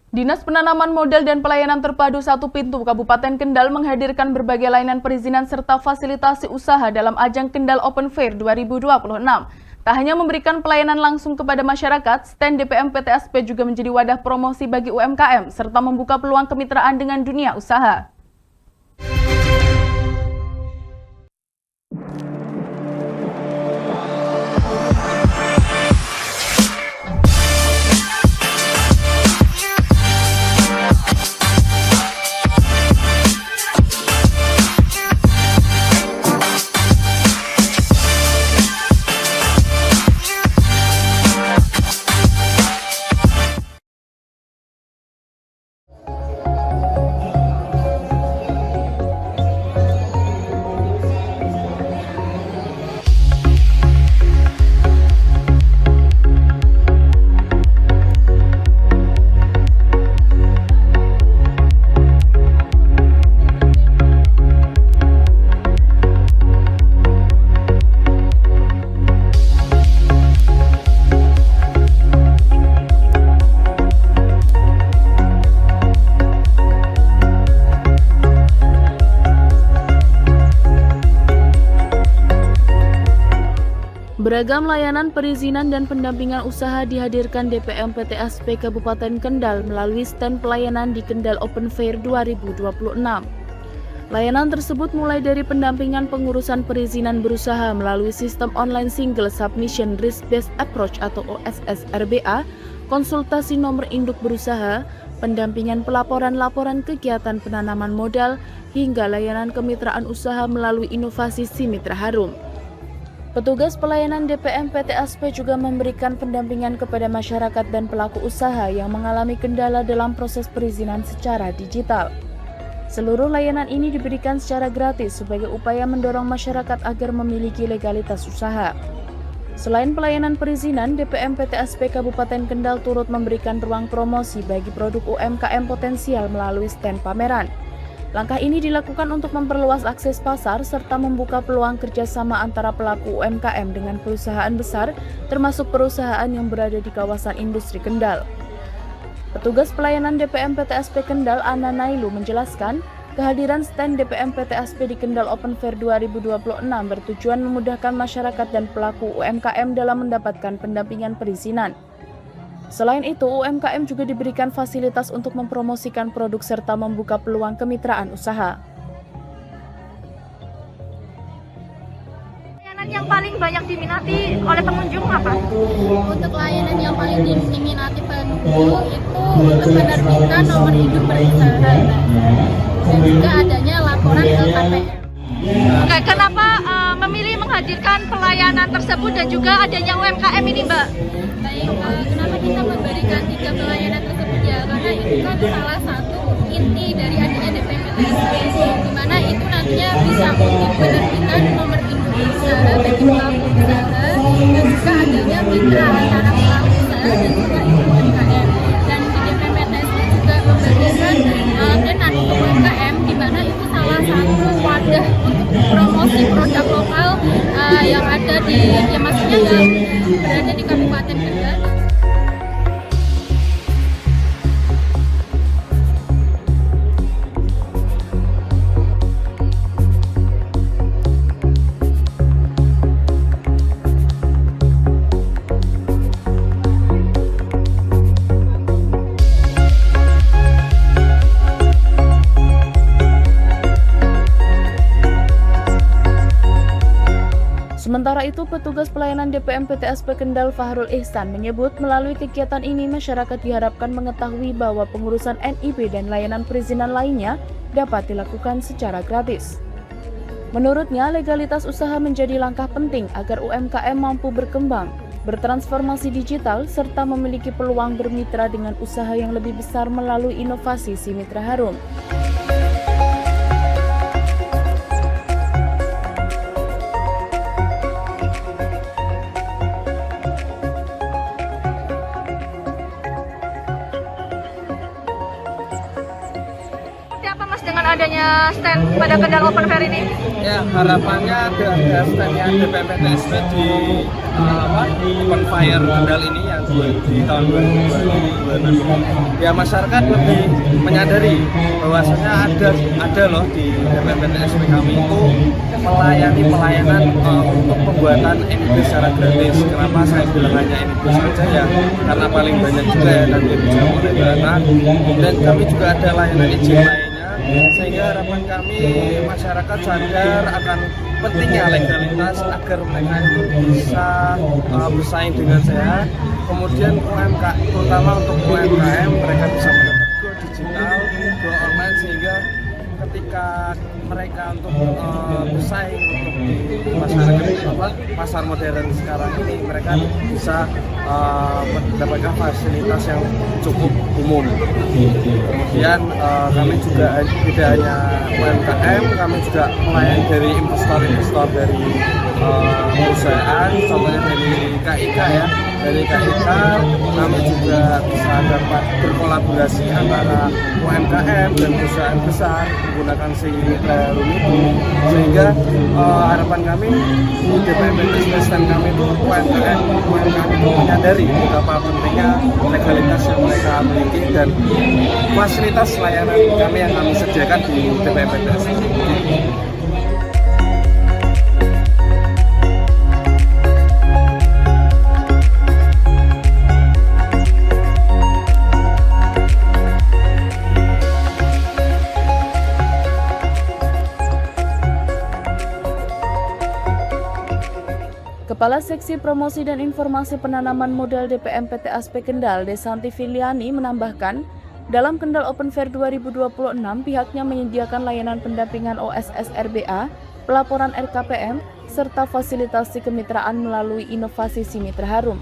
Dinas Penanaman Modal dan Pelayanan Terpadu Satu Pintu Kabupaten Kendal menghadirkan berbagai layanan perizinan serta fasilitasi usaha dalam ajang Kendal Open Fair 2026. Tak hanya memberikan pelayanan langsung kepada masyarakat, stand DPM PTSP juga menjadi wadah promosi bagi UMKM serta membuka peluang kemitraan dengan dunia usaha. Beragam layanan perizinan dan pendampingan usaha dihadirkan DPM PTSP Kabupaten Kendal melalui stand pelayanan di Kendal Open Fair 2026. Layanan tersebut mulai dari pendampingan pengurusan perizinan berusaha melalui sistem online Single Submission Risk Based Approach atau OSS RBA, konsultasi nomor induk berusaha, pendampingan pelaporan-laporan kegiatan penanaman modal, hingga layanan kemitraan usaha melalui inovasi Si Mitra Harum. Petugas pelayanan DPM PTSP juga memberikan pendampingan kepada masyarakat dan pelaku usaha yang mengalami kendala dalam proses perizinan secara digital. Seluruh layanan ini diberikan secara gratis sebagai upaya mendorong masyarakat agar memiliki legalitas usaha. Selain pelayanan perizinan, DPM PTSP Kabupaten Kendal turut memberikan ruang promosi bagi produk UMKM potensial melalui stand pameran. Langkah ini dilakukan untuk memperluas akses pasar serta membuka peluang kerjasama antara pelaku UMKM dengan perusahaan besar, termasuk perusahaan yang berada di kawasan industri Kendal. Petugas pelayanan DPM PTSP Kendal, Ana Nailu, menjelaskan, kehadiran stand DPM PTSP di Kendal Open Fair 2026 bertujuan memudahkan masyarakat dan pelaku UMKM dalam mendapatkan pendampingan perizinan. Selain itu, UMKM juga diberikan fasilitas untuk mempromosikan produk serta membuka peluang kemitraan usaha. Layanan yang paling banyak diminati oleh pengunjung apa? Untuk layanan yang paling diminati pengunjung itu untuk penerbitan nomor induk berusaha dan juga adanya laporan LKPM. Oke, kenapa memilih menghadirkan pelayanan tersebut dan juga adanya UMKM ini, Mbak? Baik, kenapa kita memberikan 3 pelayanan tersebut ya? Karena itu kan salah satu inti dari adanya DPM PTSP, di mana itu nantinya bisa untuk penerbitan nomor induk usaha bagi pelaku usaha dan juga adanya mitra antara pelaku usaha dan juga UMKM. Dan di DPM PTSP juga memberikan tenan untuk UMKM, di mana itu salah satu wadah untuk promosi produk lokal yang ada di, ya maksudnya yang berada di Kabupaten Kendal. Sementara itu, petugas pelayanan DPM PTSP Kendal Fahrul Ihsan menyebut melalui kegiatan ini masyarakat diharapkan mengetahui bahwa pengurusan NIP dan layanan perizinan lainnya dapat dilakukan secara gratis. Menurutnya, legalitas usaha menjadi langkah penting agar UMKM mampu berkembang, bertransformasi digital, serta memiliki peluang bermitra dengan usaha yang lebih besar melalui inovasi Si Mitra Harum. Dengan adanya stand pada Kendal Open Fair ini? Ya, harapannya ada standnya DPM PTSP di Open Fair Kendal ini yang di tahun 2026. Ya masyarakat lebih menyadari bahwasanya ada loh di DPM-PTSP kami itu melayani pelayanan untuk pembuatan NIP secara gratis. Kenapa saya bilang hanya NIP saja ya? Karena paling banyak juga ya nanti dijawab oleh Mbak Ana. Dan kami juga ada layanan izin lainnya, sehingga harapan kami masyarakat sadar akan pentingnya legalitas agar mereka itu bisa bersaing dengan sehat. Kemudian UMKM, terutama untuk UMKM, mereka bisa mendapat go digital, go online, sehingga ketika mereka untuk bersaing untuk di masyarakat pasar modern sekarang ini, mereka bisa mendapatkan fasilitas yang cukup umum. Kemudian kami juga tidak hanya UMKM, kami juga melayani dari investor-investor dari perusahaan, contohnya dari KIK ya. Dari KIK kami juga bisa dapat berkolaborasi antara UMKM dan perusahaan besar menggunakan si Mitra Rumit, sehingga harapan kami di DPM-PTSP stand kami itu UMKM itu menyadari betapa pentingnya legalitas yang mereka miliki dan fasilitas layanan kami yang kami sediakan di DPM-PTSP. Kepala Seksi Promosi dan Informasi Penanaman Modal DPM-PTSP Kendal, Desanti Filiani menambahkan, dalam Kendal Open Fair 2026 pihaknya menyediakan layanan pendampingan OSS RBA, pelaporan RKPM, serta fasilitasi kemitraan melalui inovasi Si Mitra Harum.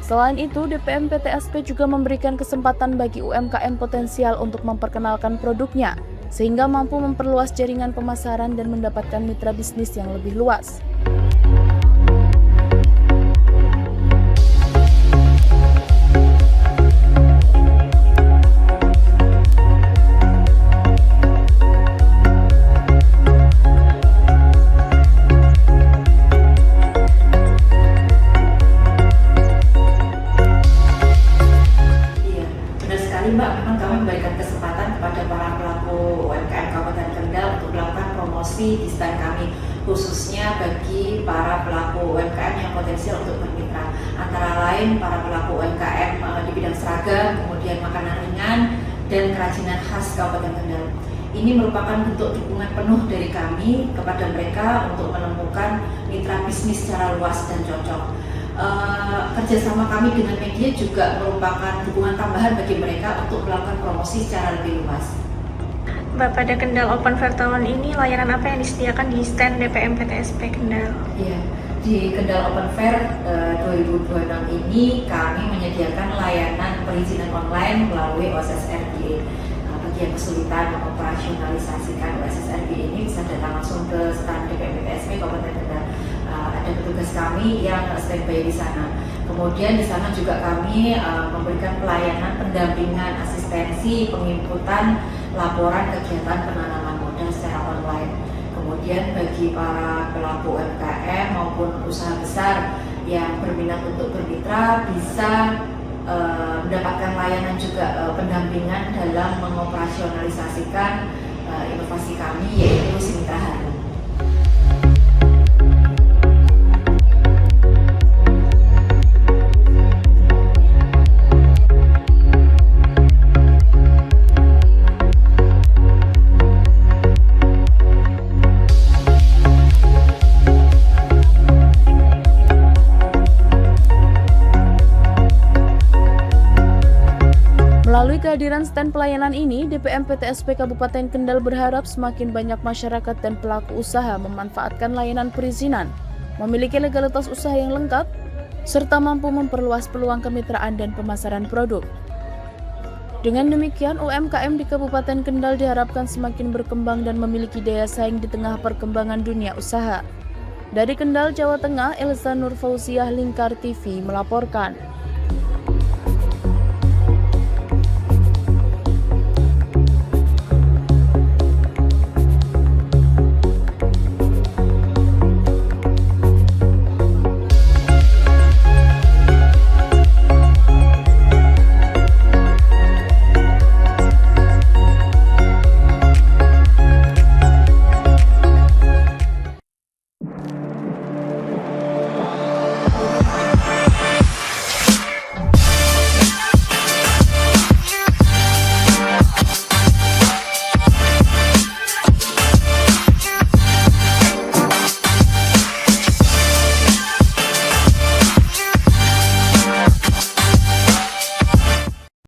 Selain itu, DPM-PTSP juga memberikan kesempatan bagi UMKM potensial untuk memperkenalkan produknya, sehingga mampu memperluas jaringan pemasaran dan mendapatkan mitra bisnis yang lebih luas. Mbak, memang kami memberikan kesempatan kepada para pelaku UMKM Kabupaten Kendal untuk melakukan promosi di stand kami, khususnya bagi para pelaku UMKM yang potensial untuk bermitra, antara lain para pelaku UMKM di bidang seragam, kemudian makanan ringan, dan kerajinan khas Kabupaten Kendal. Ini merupakan bentuk dukungan penuh dari kami kepada mereka untuk menemukan mitra bisnis secara luas dan cocok. Kerjasama kami dengan media juga merupakan dukungan tambahan bagi mereka untuk melakukan promosi secara lebih luas. Mbak, pada Kendal Open Fair tahun ini layanan apa yang disediakan di stand DPM-PTSP Kendal? Iya, di Kendal Open Fair 2026 ini kami menyediakan layanan perizinan online melalui OSS RBA. Bagi yang kesulitan mengoperasionalisasikan OSS RBA ini bisa datang langsung ke stand DPM-PTSP Kabupaten Kendal. Ada petugas kami yang standby di sana. Kemudian di sana juga kami memberikan pelayanan pendampingan, asistensi, penginputan, laporan kegiatan penanaman modal secara online. Kemudian bagi para pelaku UMKM maupun usaha besar yang berminat untuk bermitra bisa mendapatkan layanan juga pendampingan dalam mengoperasionalisasikan inovasi kami, yaitu Si Mitra Harum. Melalui kehadiran stand pelayanan ini, DPM-PTSP Kabupaten Kendal berharap semakin banyak masyarakat dan pelaku usaha memanfaatkan layanan perizinan, memiliki legalitas usaha yang lengkap, serta mampu memperluas peluang kemitraan dan pemasaran produk. Dengan demikian, UMKM di Kabupaten Kendal diharapkan semakin berkembang dan memiliki daya saing di tengah perkembangan dunia usaha. Dari Kendal, Jawa Tengah, Elsa Nur Fauziah, Lingkar TV melaporkan.